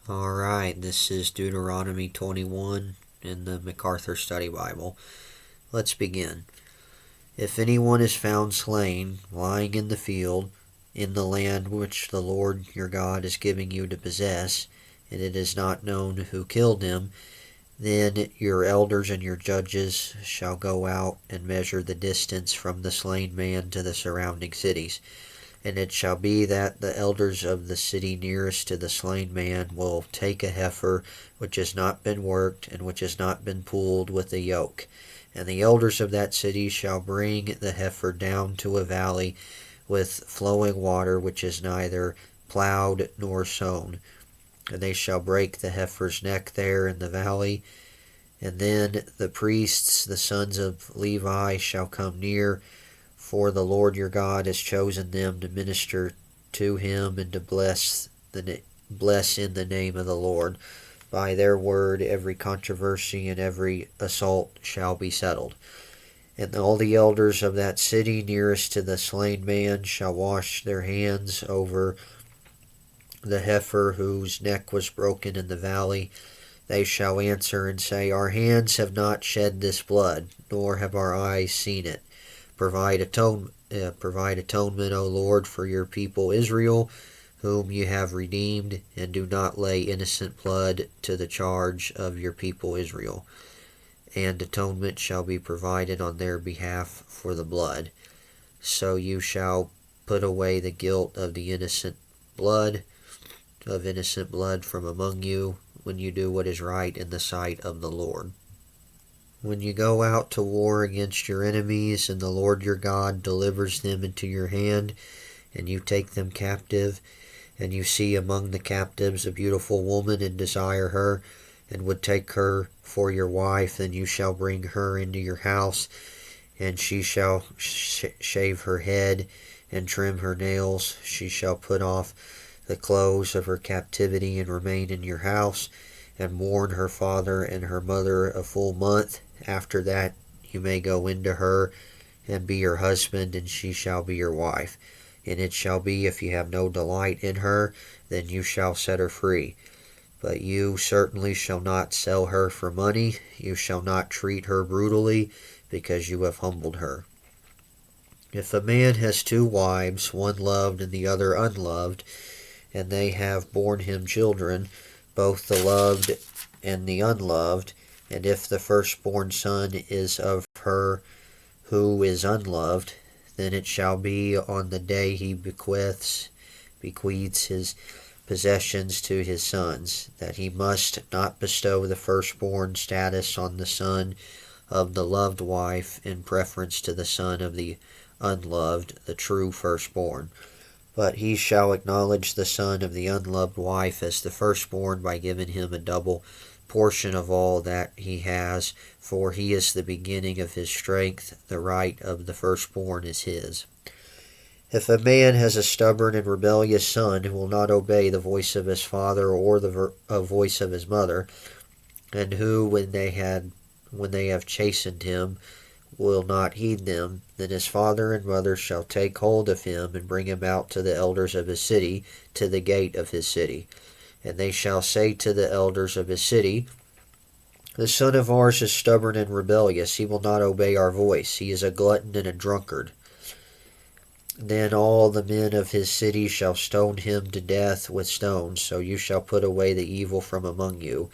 Alright, this is Deuteronomy 21 in the MacArthur Study Bible. Let's begin. If anyone is found slain, lying in the field, in the land which the Lord your God is giving you to possess, and it is not known who killed him, then your elders and your judges shall go out and measure the distance from the slain man to the surrounding cities. And it shall be that the elders of the city nearest to the slain man will take a heifer which has not been worked and which has not been pulled with a yoke. And the elders of that city shall bring the heifer down to a valley with flowing water which is neither plowed nor sown. And they shall break the heifer's neck there in the valley. And then the priests, the sons of Levi, shall come near, for the Lord your God has chosen them to minister to him and to bless in the name of the Lord. By their word every controversy and every assault shall be settled. And all the elders of that city nearest to the slain man shall wash their hands over the heifer whose neck was broken in the valley. They shall answer and say, Our hands have not shed this blood, nor have our eyes seen it. Provide atonement, O Lord, for your people Israel, whom you have redeemed, and do not lay innocent blood to the charge of your people Israel. And atonement shall be provided on their behalf for the blood. So you shall put away the guilt of innocent blood from among you, when you do what is right in the sight of the Lord. When you go out to war against your enemies, and the Lord your God delivers them into your hand, and you take them captive, and you see among the captives a beautiful woman, and desire her, and would take her for your wife, then you shall bring her into your house, and she shall shave her head, and trim her nails. She shall put off the clothes of her captivity, and remain in your house, and mourn her father and her mother a full month. After that you may go into her, and be her husband, and she shall be your wife. And it shall be, if you have no delight in her, then you shall set her free. But you certainly shall not sell her for money. You shall not treat her brutally, because you have humbled her. If a man has two wives, one loved and the other unloved, and they have borne him children, both the loved and the unloved, and if the firstborn son is of her who is unloved, then it shall be on the day he bequeaths his possessions to his sons, that he must not bestow the firstborn status on the son of the loved wife in preference to the son of the unloved, the true firstborn. But he shall acknowledge the son of the unloved wife as the firstborn by giving him a double portion of all that he has, for he is the beginning of his strength. The right of the firstborn is his. If a man has a stubborn and rebellious son who will not obey the voice of his father or the voice of his mother, and who, when they have chastened him, will not heed them, then his father and mother shall take hold of him and bring him out to the elders of his city, to the gate of his city. And they shall say to the elders of his city, The son of ours is stubborn and rebellious. He will not obey our voice. He is a glutton and a drunkard. Then all the men of his city shall stone him to death with stones. So you shall put away the evil from among you,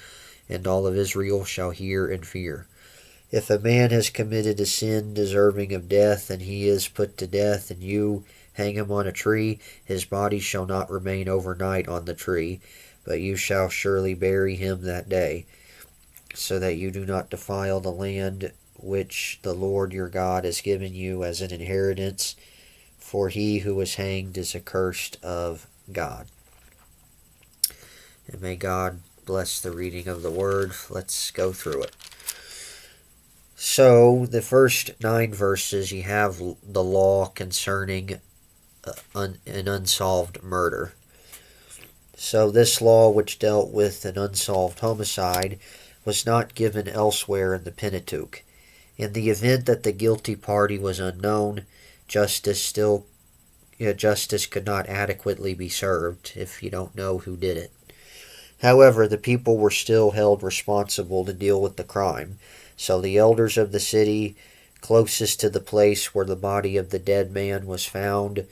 and all of Israel shall hear and fear. If a man has committed a sin deserving of death, and he is put to death, and you hang him on a tree, his body shall not remain overnight on the tree, but you shall surely bury him that day, so that you do not defile the land which the Lord your God has given you as an inheritance, for he who is hanged is accursed of God. And may God bless the reading of the word. Let's go through it. So, the first 9 verses, you have the law concerning an unsolved murder. So this law, which dealt with an unsolved homicide, was not given elsewhere in the Pentateuch. In the event that the guilty party was unknown, justice could not adequately be served if you don't know who did it. However, the people were still held responsible to deal with the crime. So the elders of the city closest to the place where the body of the dead man was found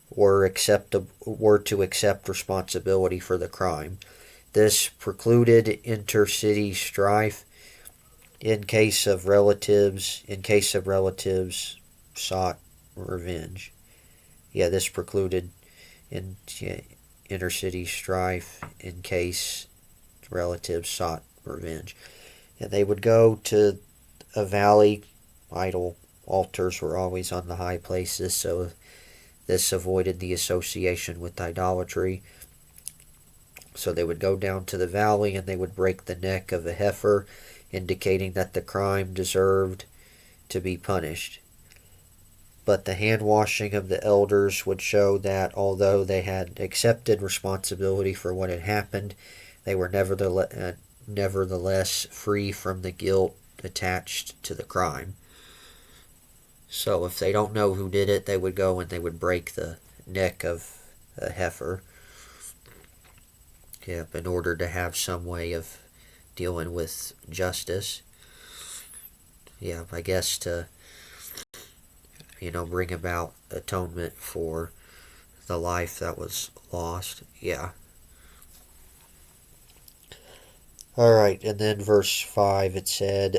were to accept responsibility for the crime. This precluded intercity strife in case of relatives sought revenge. Yeah, this precluded intercity strife in case relatives sought revenge. And they would go to a valley. Idol altars were always on the high places, so this avoided the association with idolatry. So they would go down to the valley and they would break the neck of a heifer, indicating that the crime deserved to be punished. But the hand washing of the elders would show that although they had accepted responsibility for what had happened, they were nevertheless free from the guilt attached to the crime. So if they don't know who did it, they would go and they would break the neck of a heifer. Yep, in order to have some way of dealing with justice. Yeah, I guess to, bring about atonement for the life that was lost. Yeah. Alright, and then verse 5 it said,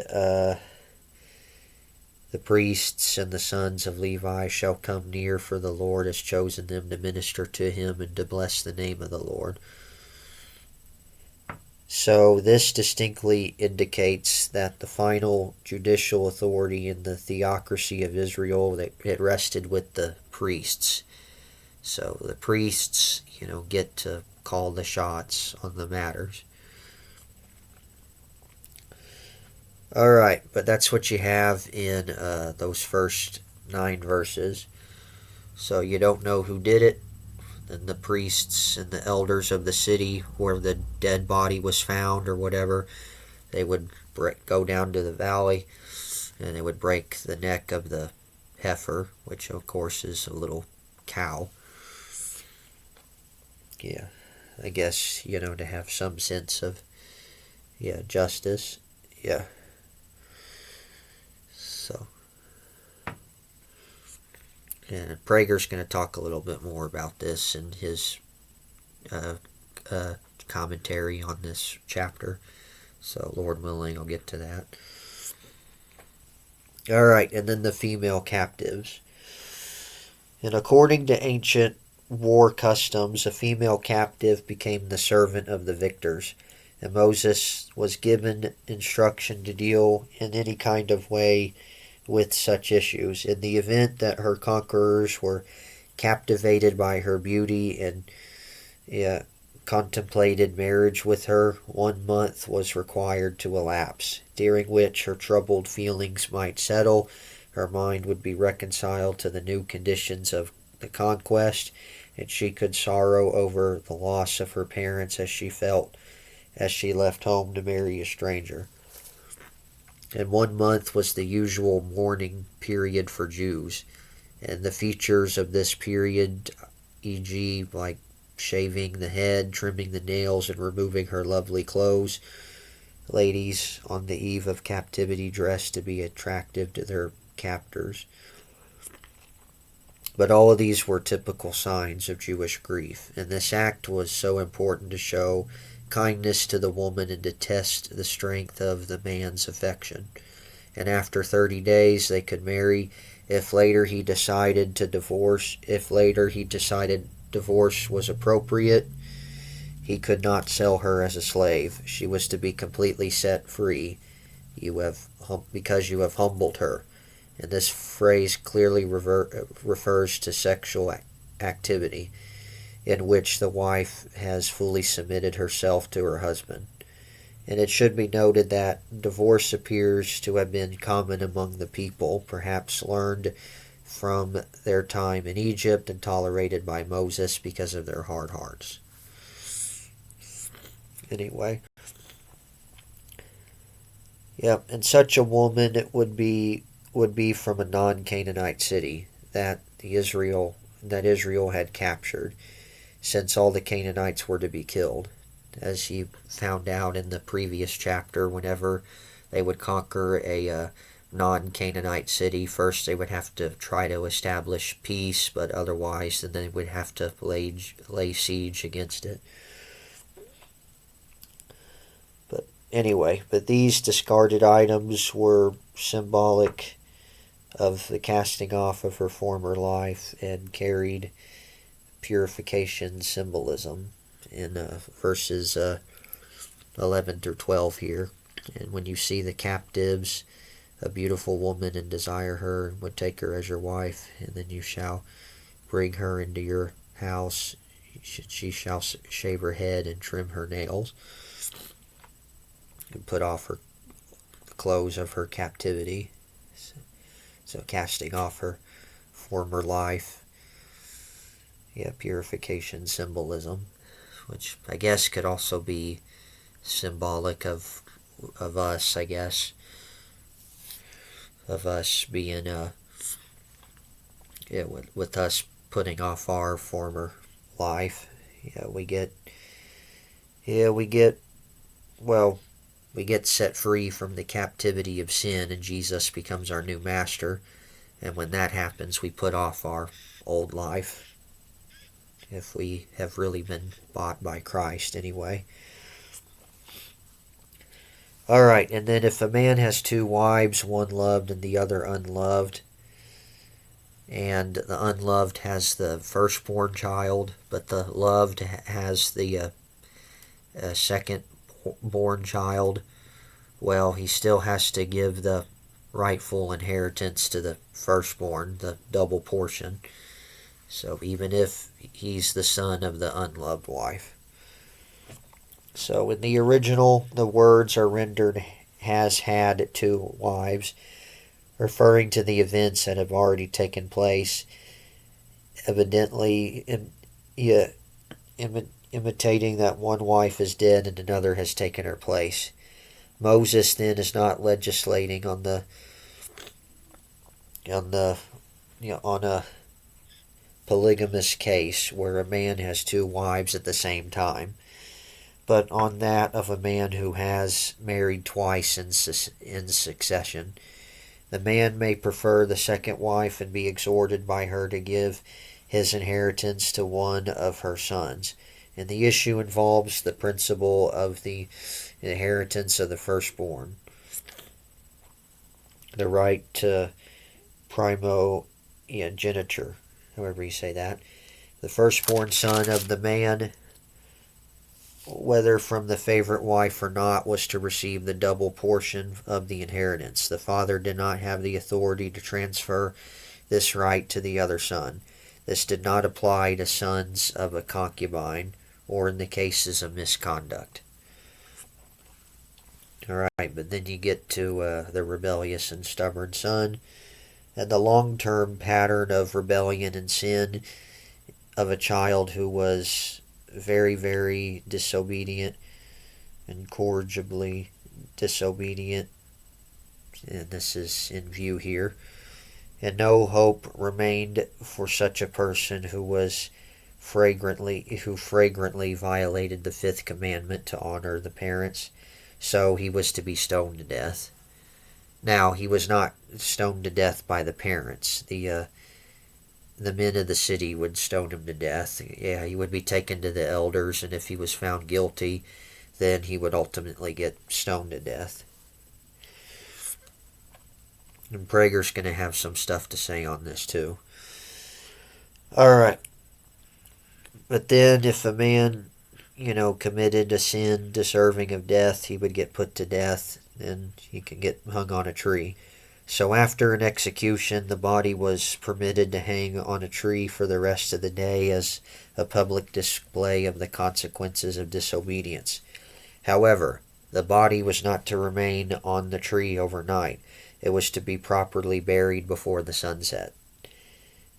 the priests and the sons of Levi shall come near, for the Lord has chosen them to minister to him and to bless the name of the Lord. So this distinctly indicates that the final judicial authority in the theocracy of Israel, it rested with the priests. So the priests, get to call the shots on the matters. Alright, but that's what you have in those first 9 verses. So you don't know who did it. Then the priests and the elders of the city where the dead body was found or whatever, they would go down to the valley and they would break the neck of the heifer, which of course is a little cow. Yeah, I guess, to have some sense of, justice. Yeah. So, and Prager's going to talk a little bit more about this in his commentary on this chapter. So, Lord willing, I'll get to that. Alright, and then the female captives. And according to ancient war customs, a female captive became the servant of the victors. And Moses was given instruction to deal in any kind of way with such issues. In the event that her conquerors were captivated by her beauty and contemplated marriage with her, 1 month was required to elapse, during which her troubled feelings might settle, her mind would be reconciled to the new conditions of the conquest, and she could sorrow over the loss of her parents as she felt as she left home to marry a stranger. And 1 month was the usual mourning period for Jews. And the features of this period, e.g., like shaving the head, trimming the nails, and removing her lovely clothes, ladies on the eve of captivity dressed to be attractive to their captors. But all of these were typical signs of Jewish grief, and this act was so important to show kindness to the woman and to test the strength of the man's affection. And after 30 days they could marry. If later he decided divorce was appropriate, he could not sell her as a slave. She was to be completely set free. Because you have humbled her. And this phrase clearly refers to sexual activity, in which the wife has fully submitted herself to her husband. And it should be noted that divorce appears to have been common among the people, perhaps learned from their time in Egypt and tolerated by Moses because of their hard hearts. Anyway. Yep, and such a woman would be from a non-Canaanite city that Israel had captured, since all the Canaanites were to be killed. as you found out in the previous chapter. Whenever they would conquer a non-Canaanite city, first they would have to try to establish peace, but otherwise then they would have to lay siege against it. But anyway, these discarded items were symbolic of the casting off of her former life and carried purification symbolism in verses 11 through 12 here. And when you see the captives, a beautiful woman, and desire her, and would take her as your wife, and then you shall bring her into your house, she shall shave her head and trim her nails, and put off her clothes of her captivity. So casting off her former life. Yeah, purification symbolism, which I guess could also be symbolic of us, I guess. Of us being, with us putting off our former life. We get set free from the captivity of sin, and Jesus becomes our new master. And when that happens, we put off our old life. If we have really been bought by Christ, anyway. Alright, and then if a man has two wives, one loved and the other unloved, and the unloved has the firstborn child, but the loved has the second-born child, well, he still has to give the rightful inheritance to the firstborn, the double portion. So even if he's the son of the unloved wife. So in the original, the words are rendered has had two wives, referring to the events that have already taken place, evidently imitating that one wife is dead and another has taken her place. Moses then is not legislating on a polygamous case where a man has two wives at the same time, but on that of a man who has married twice in succession. The man may prefer the second wife and be exhorted by her to give his inheritance to one of her sons. And the issue involves the principle of the inheritance of the firstborn, the right to primogeniture, however you say that. The firstborn son of the man, whether from the favorite wife or not, was to receive the double portion of the inheritance. The father did not have the authority to transfer this right to the other son. This did not apply to sons of a concubine or in the cases of misconduct. Alright, but then you get to the rebellious and stubborn son, and the long-term pattern of rebellion and sin of a child who was very, very disobedient, incorrigibly disobedient, and this is in view here, and no hope remained for such a person who flagrantly violated the fifth commandment to honor the parents, so he was to be stoned to death. Now, he was not stoned to death by the parents. The men of the city would stone him to death. Yeah, he would be taken to the elders, and if he was found guilty, then he would ultimately get stoned to death. And Prager's going to have some stuff to say on this too. Alright. But then if a man, committed a sin deserving of death, he would get put to death, and he could get hung on a tree. So after an execution, the body was permitted to hang on a tree for the rest of the day as a public display of the consequences of disobedience. However, the body was not to remain on the tree overnight. It was to be properly buried before the sunset.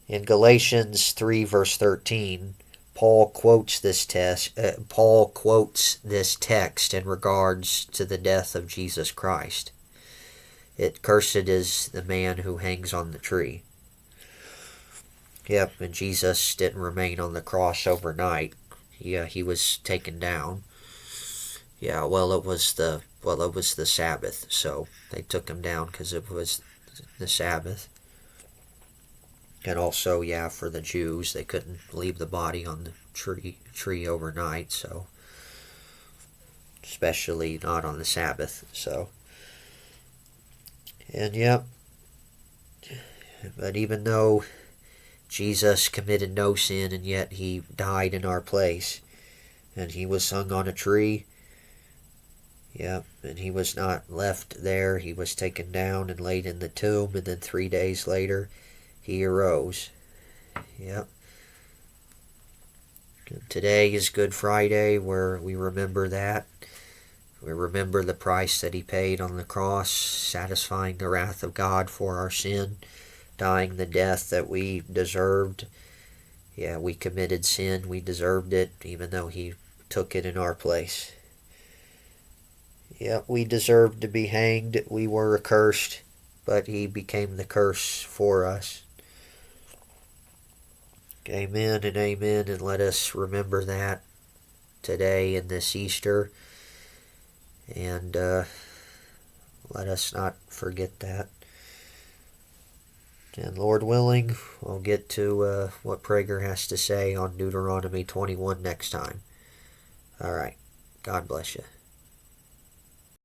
In Galatians 3 verse 13, Paul quotes this text in regards to the death of Jesus Christ. Cursed is the man who hangs on the tree. Yep, and Jesus didn't remain on the cross overnight. He was taken down. Yeah, it was the Sabbath, so they took him down because it was the Sabbath. And also, yeah, for the Jews, they couldn't leave the body on the tree overnight, so especially not on the Sabbath. So, and yep, but even though Jesus committed no sin and yet he died in our place, and he was hung on a tree, yep, and he was not left there. He was taken down and laid in the tomb, and then 3 days later, he arose. Yep. Today is Good Friday, where we remember that. We remember the price that he paid on the cross, satisfying the wrath of God for our sin, dying the death that we deserved. Yeah, we committed sin. We deserved it, even though he took it in our place. Yeah, we deserved to be hanged. We were accursed, but he became the curse for us. Amen and amen, and let us remember that today in this Easter, and let us not forget that. And Lord willing, we'll get to what Prager has to say on Deuteronomy 21 next time. All right. God bless you.